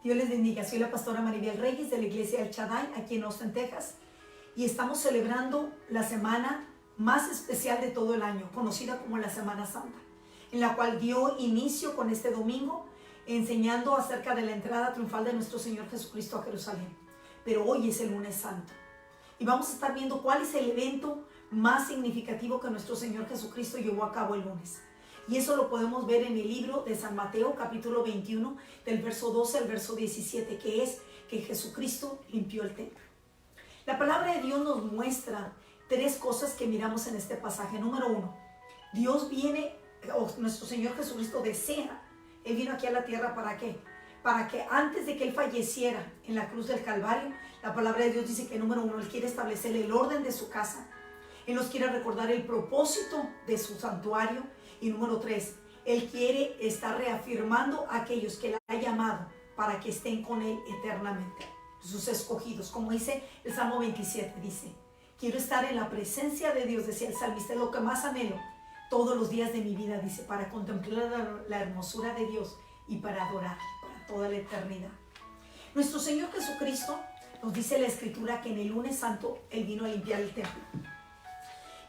Dios les bendiga. Soy la pastora Maribel Reyes de la iglesia El Shaddai, aquí en Austin, Texas. Y estamos celebrando la semana más especial de todo el año, conocida como la Semana Santa, en la cual dio inicio con este domingo, enseñando acerca de la entrada triunfal de nuestro Señor Jesucristo a Jerusalén. Pero hoy es el lunes santo. Y vamos a estar viendo cuál es el evento más significativo que nuestro Señor Jesucristo llevó a cabo el lunes. Y eso lo podemos ver en el libro de San Mateo, capítulo 21, del verso 12 al verso 17, que es que Jesucristo limpió el templo. La palabra de Dios nos muestra tres cosas que miramos en este pasaje. Número uno, Dios viene, nuestro Señor Jesucristo desea, Él vino aquí a la tierra ¿para qué? Para que antes de que Él falleciera en la cruz del Calvario, la palabra de Dios dice que número uno, Él quiere establecer el orden de su casa. Él nos quiere recordar el propósito de su santuario. Y número 3, Él quiere estar reafirmando a aquellos que Él ha llamado para que estén con Él eternamente, sus escogidos. Como dice el Salmo 27, dice, quiero estar en la presencia de Dios, decía el salmista, es lo que más anhelo todos los días de mi vida, dice, para contemplar la hermosura de Dios y para adorar para toda la eternidad. Nuestro Señor Jesucristo nos dice la Escritura que en el lunes santo Él vino a limpiar el templo.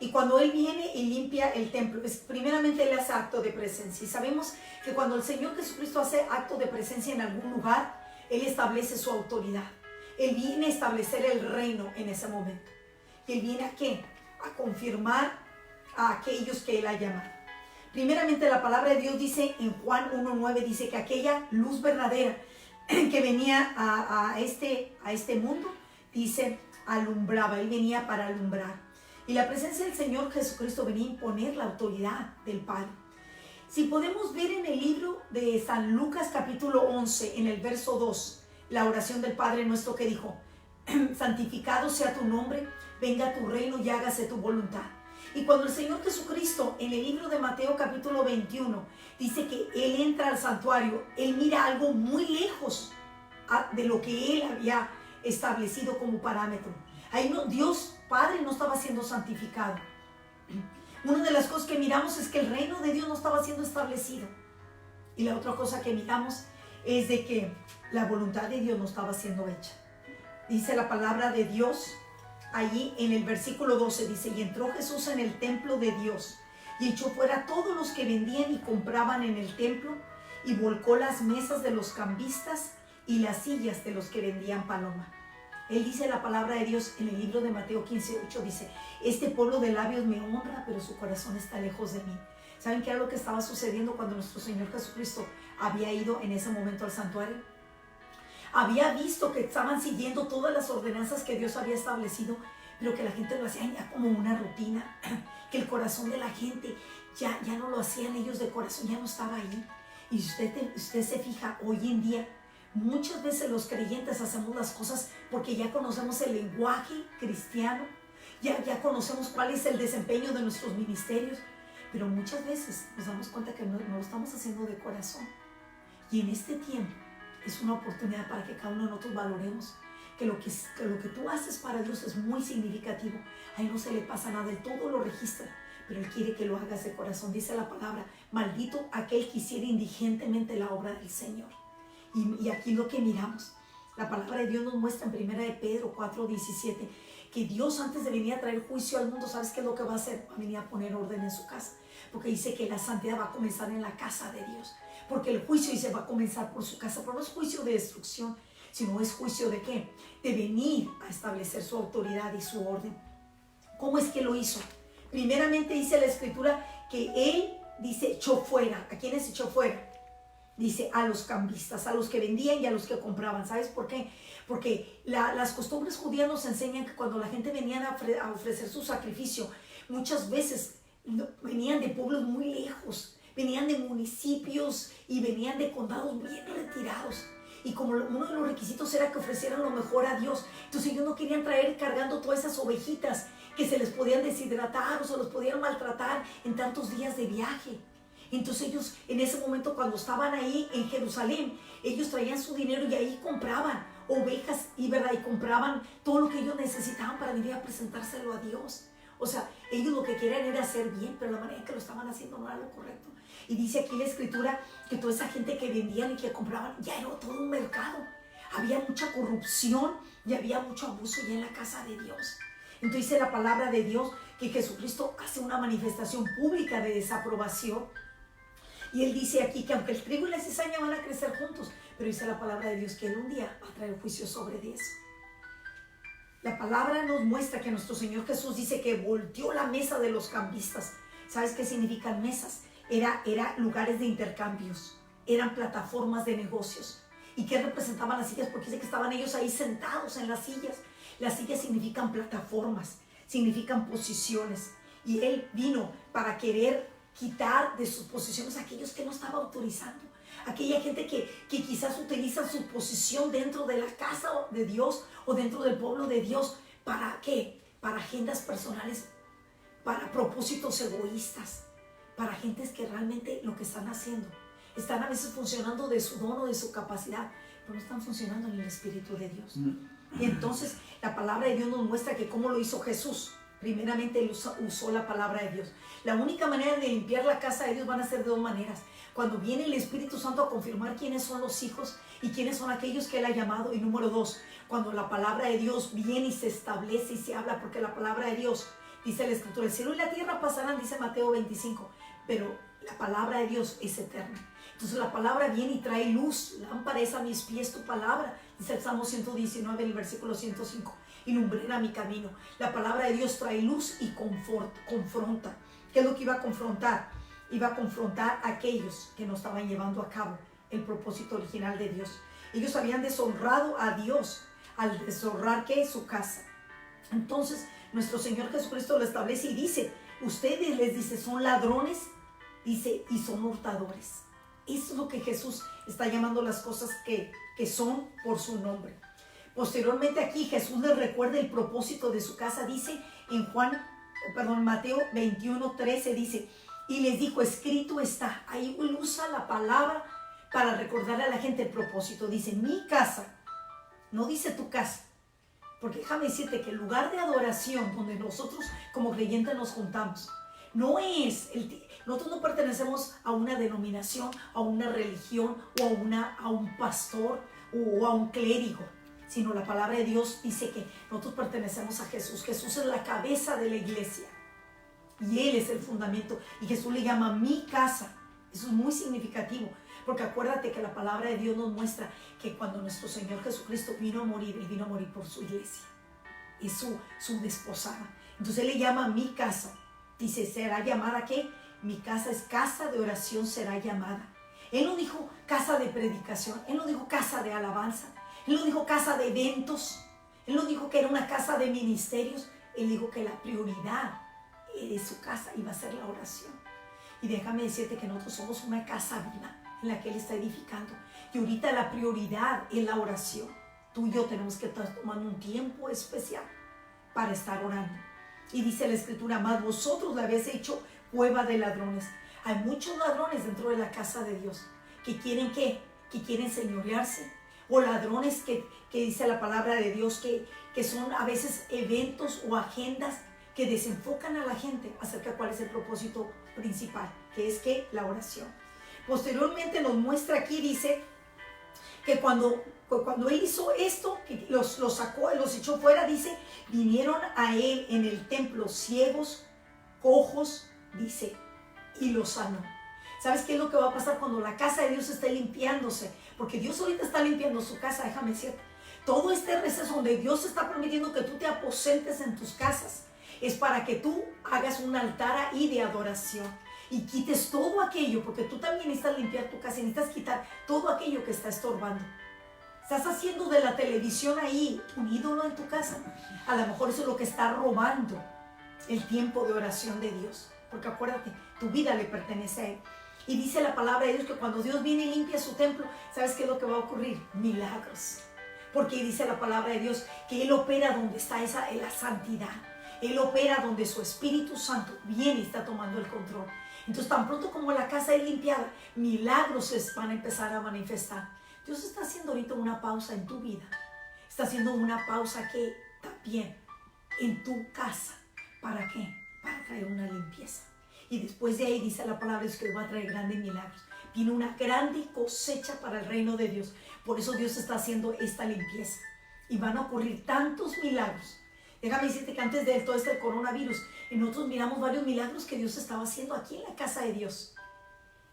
Y cuando Él viene y limpia el templo, primeramente Él hace acto de presencia. Y sabemos que cuando el Señor Jesucristo hace acto de presencia en algún lugar, Él establece su autoridad. Él viene a establecer el reino en ese momento. Y Él viene ¿a qué? A confirmar a aquellos que Él ha llamado. Primeramente la palabra de Dios dice en Juan 1:9, dice que aquella luz verdadera que venía a este mundo, dice, alumbraba. Él venía para alumbrar. Y la presencia del Señor Jesucristo venía a imponer la autoridad del Padre. Si podemos ver en el libro de San Lucas capítulo 11, en el verso 2, la oración del Padre nuestro que dijo, santificado sea tu nombre, venga tu reino y hágase tu voluntad. Y cuando el Señor Jesucristo en el libro de Mateo capítulo 21 dice que Él entra al santuario, Él mira algo muy lejos de lo que Él había establecido como parámetro. Ahí no, Dios Padre no estaba siendo santificado. Una de las cosas que miramos es que el reino de Dios no estaba siendo establecido. Y la otra cosa que miramos es de que la voluntad de Dios no estaba siendo hecha. Dice la palabra de Dios allí en el versículo 12, dice, y entró Jesús en el templo de Dios y echó fuera a todos los que vendían y compraban en el templo y volcó las mesas de los cambistas y las sillas de los que vendían paloma. Él dice la palabra de Dios en el libro de Mateo 15:8, dice, este pueblo de labios me honra, pero su corazón está lejos de mí. ¿Saben qué era lo que estaba sucediendo cuando nuestro Señor Jesucristo había ido en ese momento al santuario? Había visto que estaban siguiendo todas las ordenanzas que Dios había establecido, pero que la gente lo hacía ya como una rutina, que el corazón de la gente ya no lo hacían ellos de corazón, ya no estaba ahí. Y usted se fija, hoy en día, muchas veces los creyentes hacemos las cosas porque ya conocemos el lenguaje cristiano, ya conocemos cuál es el desempeño de nuestros ministerios, pero muchas veces nos damos cuenta que no lo estamos haciendo de corazón. Y en este tiempo es una oportunidad para que cada uno de nosotros valoremos que lo que tú haces para Dios es muy significativo. A Él no se le pasa nada, Él todo lo registra, pero Él quiere que lo hagas de corazón. Dice la palabra, maldito aquel que hiciera indigentemente la obra del Señor. Y aquí lo que miramos, la palabra de Dios nos muestra en 1 de Pedro 4:17, que Dios antes de venir a traer juicio al mundo, ¿sabes qué es lo que va a hacer? Va a venir a poner orden en su casa, porque dice que la santidad va a comenzar en la casa de Dios, porque el juicio dice va a comenzar por su casa, pero no es juicio de destrucción, sino es juicio de ¿qué? De venir a establecer su autoridad y su orden. ¿Cómo es que lo hizo? Primeramente dice la Escritura que Él, dice, echó fuera. ¿A quiénes echó fuera? Dice, a los cambistas, a los que vendían y a los que compraban. ¿Sabes por qué? Porque las costumbres judías nos enseñan que cuando la gente venía a ofrecer su sacrificio, muchas veces venían de pueblos muy lejos, venían de municipios y venían de condados bien retirados. Y como uno de los requisitos era que ofrecieran lo mejor a Dios, entonces ellos no querían traer cargando todas esas ovejitas que se les podían deshidratar o se los podían maltratar en tantos días de viaje. Entonces ellos en ese momento cuando estaban ahí en Jerusalén, ellos traían su dinero y ahí compraban ovejas y compraban todo lo que ellos necesitaban para venir a presentárselo a Dios. O sea, ellos lo que querían era hacer bien, pero la manera en que lo estaban haciendo no era lo correcto. Y dice aquí la escritura que toda esa gente que vendían y que compraban, ya era todo un mercado. Había mucha corrupción y había mucho abuso ya en la casa de Dios. Entonces dice la palabra de Dios que Jesucristo hace una manifestación pública de desaprobación. Y Él dice aquí que aunque el trigo y la cizaña van a crecer juntos, pero dice la palabra de Dios que Él un día va a traer juicio sobre eso. La palabra nos muestra que nuestro Señor Jesús dice que volteó la mesa de los cambistas. ¿Sabes qué significan mesas? Era lugares de intercambios, eran plataformas de negocios. ¿Y qué representaban las sillas? Porque dice que estaban ellos ahí sentados en las sillas. Las sillas significan plataformas, significan posiciones. Y Él vino para querer quitar de sus posiciones a aquellos que no estaba autorizando. Aquella gente que quizás utiliza su posición dentro de la casa de Dios o dentro del pueblo de Dios. ¿Para qué? Para agendas personales, para propósitos egoístas, para gentes que realmente lo que están haciendo, están a veces funcionando de su don o de su capacidad, pero no están funcionando en el Espíritu de Dios. Y entonces la palabra de Dios nos muestra que cómo lo hizo Jesús. Primeramente Él usó la palabra de Dios. La única manera de limpiar la casa de Dios van a ser de dos maneras. Cuando viene el Espíritu Santo a confirmar quiénes son los hijos y quiénes son aquellos que Él ha llamado. Y número dos, cuando la palabra de Dios viene y se establece y se habla, porque la palabra de Dios, dice la Escritura, el cielo y la tierra pasarán, dice Mateo 25, pero la palabra de Dios es eterna. Entonces la palabra viene y trae luz. Lámpara es a mis pies tu palabra, dice el Salmo 119, el versículo 105. Y lumbrera mi camino. La palabra de Dios trae luz y confronta. ¿Qué es lo que iba a confrontar? Iba a confrontar a aquellos que no estaban llevando a cabo el propósito original de Dios. Ellos habían deshonrado a Dios al deshonrar, ¿qué? Su casa. Entonces nuestro Señor Jesucristo lo establece y dice, ustedes, les dice, son ladrones, dice, y son hurtadores. Eso es lo que Jesús está llamando las cosas que son por su nombre. Posteriormente aquí Jesús les recuerda el propósito de su casa. Dice en Mateo 21:13 dice, y les dijo, escrito está. Ahí Él usa la palabra para recordarle a la gente el propósito. Dice, mi casa, no dice tu casa. Porque déjame decirte que el lugar de adoración donde nosotros como creyentes nos juntamos, no es, nosotros no pertenecemos a una denominación, a una religión o a un pastor o a un clérigo, sino la palabra de Dios dice que nosotros pertenecemos a Jesús. Jesús es la cabeza de la iglesia y Él es el fundamento, y Jesús le llama mi casa. Eso es muy significativo, porque acuérdate que la palabra de Dios nos muestra que cuando nuestro Señor Jesucristo vino a morir, Él vino a morir por su iglesia, es su desposada. Entonces Él le llama mi casa. Dice, será llamada, ¿qué? Mi casa es casa de oración, será llamada. Él no dijo casa de predicación, Él no dijo casa de alabanza, Él no dijo casa de eventos, Él no dijo que era una casa de ministerios. Él dijo que la prioridad de su casa iba a ser la oración. Y déjame decirte que nosotros somos una casa viva en la que Él está edificando. Y ahorita la prioridad es la oración. Tú y yo tenemos que estar tomando un tiempo especial para estar orando. Y dice la Escritura, más vosotros la habéis hecho cueva de ladrones. Hay muchos ladrones dentro de la casa de Dios que quieren ¿qué? Que quieren señorearse. O ladrones que dice la palabra de Dios que son a veces eventos o agendas que desenfocan a la gente acerca de cuál es el propósito principal, que es que la oración. Posteriormente nos muestra aquí, dice que cuando Él hizo esto, que los sacó, los echó fuera, dice, vinieron a Él en el templo ciegos, cojos, dice, y los sanó. ¿Sabes qué es lo que va a pasar cuando la casa de Dios esté limpiándose? Porque Dios ahorita está limpiando su casa, déjame decirte. Todo este receso donde Dios está permitiendo que tú te aposentes en tus casas es para que tú hagas un altar ahí de adoración y quites todo aquello, porque tú también necesitas limpiar tu casa y necesitas quitar todo aquello que está estorbando. Estás haciendo de la televisión ahí un ídolo en tu casa. A lo mejor eso es lo que está robando el tiempo de oración de Dios, porque acuérdate, tu vida le pertenece a Él. Y dice la palabra de Dios que cuando Dios viene y limpia su templo, ¿sabes qué es lo que va a ocurrir? Milagros. Porque dice la palabra de Dios que Él opera donde está la santidad. Él opera donde su Espíritu Santo viene y está tomando el control. Entonces, tan pronto como la casa es limpiada, milagros se van a empezar a manifestar. Dios está haciendo ahorita una pausa en tu vida. Está haciendo una pausa que también en tu casa. ¿Para qué? Para traer una limpieza. Y después de ahí dice la palabra de Dios que va a traer grandes milagros. Viene una grande cosecha para el reino de Dios. Por eso Dios está haciendo esta limpieza. Y van a ocurrir tantos milagros. Déjame decirte que antes de todo este coronavirus, nosotros miramos varios milagros que Dios estaba haciendo aquí en la casa de Dios.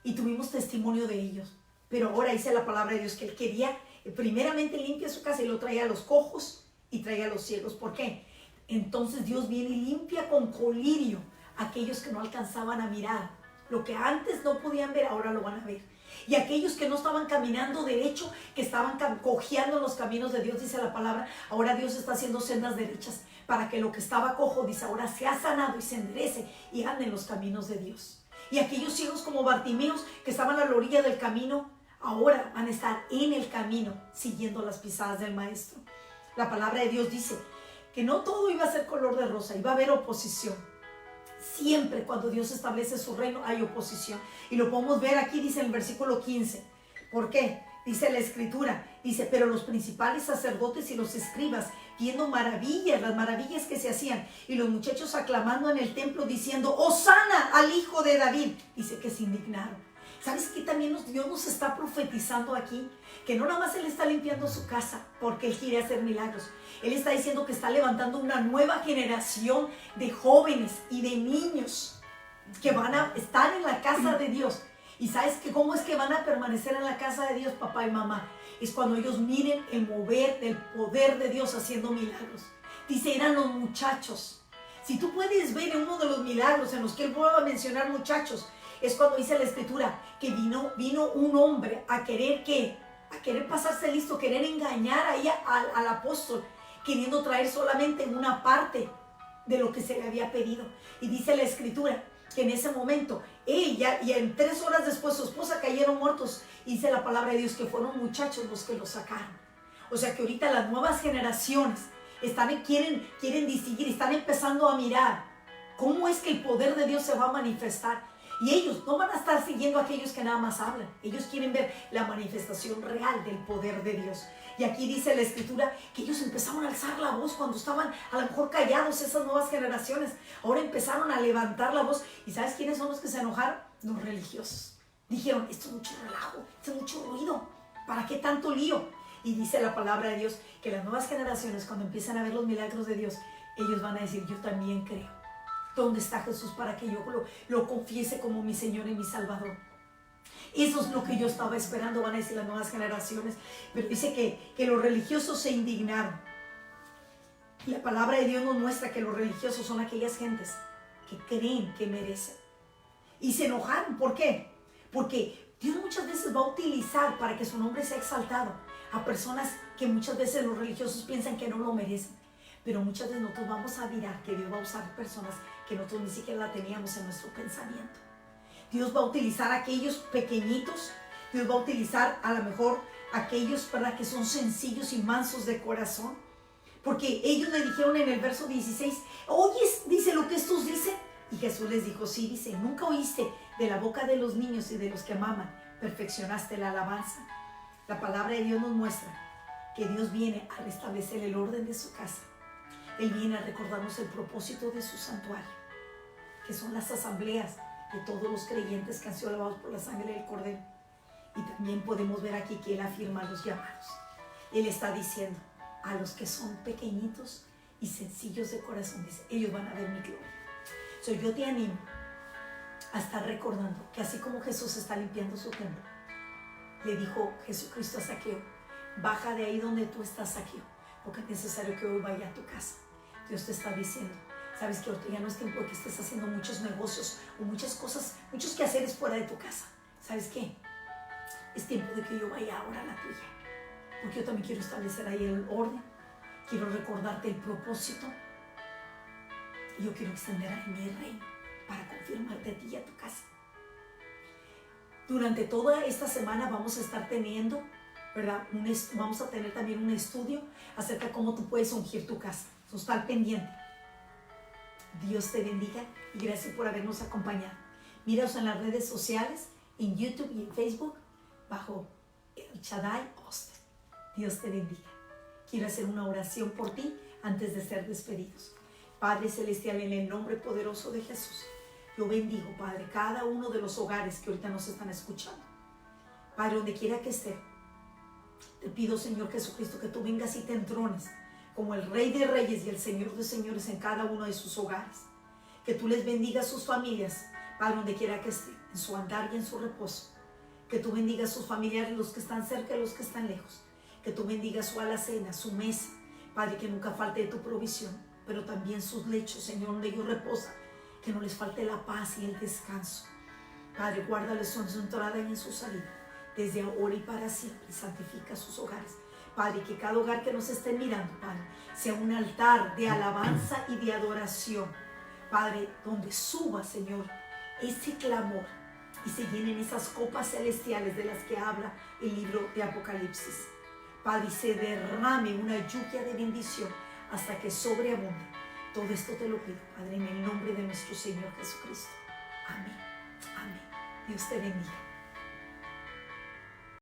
Y tuvimos testimonio de ellos. Pero ahora dice la palabra de Dios que Él quería, primeramente limpia su casa y lo traía a los cojos y traía a los ciegos. ¿Por qué? Entonces Dios viene y limpia con colirio a aquellos que no alcanzaban a mirar. Lo que antes no podían ver, ahora lo van a ver. Y aquellos que no estaban caminando derecho, que estaban cojeando en los caminos de Dios, dice la palabra, ahora Dios está haciendo sendas derechas para que lo que estaba cojo, dice, ahora se ha sanado y se enderece y ande en los caminos de Dios. Y aquellos ciegos como Bartimeos que estaban a la orilla del camino, ahora van a estar en el camino siguiendo las pisadas del Maestro. La palabra de Dios dice que no todo iba a ser color de rosa, iba a haber oposición. Siempre cuando Dios establece su reino hay oposición. Y lo podemos ver aquí, dice en el versículo 15. ¿Por qué? Dice la escritura, dice, pero los principales sacerdotes y los escribas, viendo maravillas, las maravillas que se hacían, y los muchachos aclamando en el templo diciendo, ¡Hosana al hijo de David! Dice que se indignaron. ¿Sabes qué también Dios nos está profetizando aquí? Que no nada más Él está limpiando su casa porque Él quiere hacer milagros. Él está diciendo que está levantando una nueva generación de jóvenes y de niños que van a estar en la casa de Dios. ¿Y sabes cómo es que van a permanecer en la casa de Dios, papá y mamá? Es cuando ellos miren el mover del poder de Dios haciendo milagros. Dice, eran los muchachos. Si tú puedes ver en uno de los milagros en los que Él vuelve a mencionar muchachos, es cuando dice la escritura que vino un hombre a querer ¿qué? A querer pasarse listo, querer engañar ahí al apóstol, queriendo traer solamente una parte de lo que se le había pedido. Y dice la escritura que en ese momento ella y en 3 horas después su esposa cayeron muertos. Y dice la palabra de Dios que fueron muchachos los que lo sacaron. O sea que ahorita las nuevas generaciones quieren distinguir, están empezando a mirar cómo es que el poder de Dios se va a manifestar. Y ellos no van a estar siguiendo a aquellos que nada más hablan. Ellos quieren ver la manifestación real del poder de Dios. Y aquí dice la escritura que ellos empezaron a alzar la voz cuando estaban a lo mejor callados esas nuevas generaciones. Ahora empezaron a levantar la voz. ¿Y sabes quiénes son los que se enojaron? Los religiosos. Dijeron, esto es mucho relajo, esto es mucho ruido. ¿Para qué tanto lío? Y dice la palabra de Dios que las nuevas generaciones, cuando empiezan a ver los milagros de Dios, ellos van a decir, yo también creo. ¿Dónde está Jesús para que yo lo confiese como mi Señor y mi Salvador? Eso es lo que yo estaba esperando, van a decir las nuevas generaciones. Pero dice que los religiosos se indignaron. Y la palabra de Dios nos muestra que los religiosos son aquellas gentes que creen que merecen. Y se enojaron. ¿Por qué? Porque Dios muchas veces va a utilizar para que su nombre sea exaltado a personas que muchas veces los religiosos piensan que no lo merecen. Pero muchas veces nosotros vamos a mirar que Dios va a usar personas que nosotros ni siquiera la teníamos en nuestro pensamiento. Dios va a utilizar a aquellos pequeñitos, Dios va a utilizar a lo mejor a aquellos, ¿verdad?, que son sencillos y mansos de corazón. Porque ellos le dijeron en el verso 16, ¿oyes, dice, lo que estos dicen? Y Jesús les dijo, sí, dice, ¿nunca oíste de la boca de los niños y de los que maman, perfeccionaste la alabanza? La palabra de Dios nos muestra que Dios viene a restablecer el orden de su casa. Él viene a recordarnos el propósito de su santuario, que son las asambleas de todos los creyentes que han sido lavados por la sangre del Cordero. Y también podemos ver aquí que Él afirma los llamados. Él está diciendo a los que son pequeñitos y sencillos de corazón, dice, ellos van a ver mi gloria. Yo te animo a estar recordando que así como Jesús está limpiando su templo, le dijo Jesucristo a Zaqueo, baja de ahí donde tú estás, Zaqueo, porque es necesario que hoy vaya a tu casa. Dios te está diciendo, sabes que ahorita ya no es tiempo de que estés haciendo muchos negocios o muchas cosas, muchos quehaceres fuera de tu casa. ¿Sabes qué? Es tiempo de que yo vaya ahora a la tuya, porque yo también quiero establecer ahí el orden, quiero recordarte el propósito y yo quiero extender ahí mi reino para confirmarte a ti y a tu casa. Durante toda esta semana vamos a estar teniendo, ¿verdad? Vamos a tener también un estudio acerca de cómo tú puedes ungir tu casa. Está al pendiente. Dios te bendiga y gracias por habernos acompañado. Míranos en las redes sociales, en YouTube y en Facebook, bajo El Shaddai Austin. Dios te bendiga. Quiero hacer una oración por ti antes de ser despedidos. Padre Celestial, en el nombre poderoso de Jesús, Yo bendigo, Padre, cada uno de los hogares que ahorita nos están escuchando. Padre, donde quiera que esté, te pido, Señor Jesucristo, que tú vengas y te entrones como el Rey de Reyes y el Señor de Señores en cada uno de sus hogares. Que tú les bendigas a sus familias, Padre, donde quiera que esté, en su andar y en su reposo. Que tú bendigas a sus familiares, los que están cerca y los que están lejos. Que tú bendigas su alacena, su mesa, Padre, que nunca falte de tu provisión, pero también sus lechos, Señor, donde ellos reposan, que no les falte la paz y el descanso. Padre, guárdales en su entrada y en su salida, desde ahora y para siempre. Santifica sus hogares. Padre, que cada hogar que nos estén mirando, Padre, sea un altar de alabanza y de adoración. Padre, donde suba, Señor, ese clamor y se llenen esas copas celestiales de las que habla el libro de Apocalipsis. Padre, y se derrame una lluvia de bendición hasta que sobreabunde. Todo esto te lo pido, Padre, en el nombre de nuestro Señor Jesucristo. Amén. Amén. Dios te bendiga.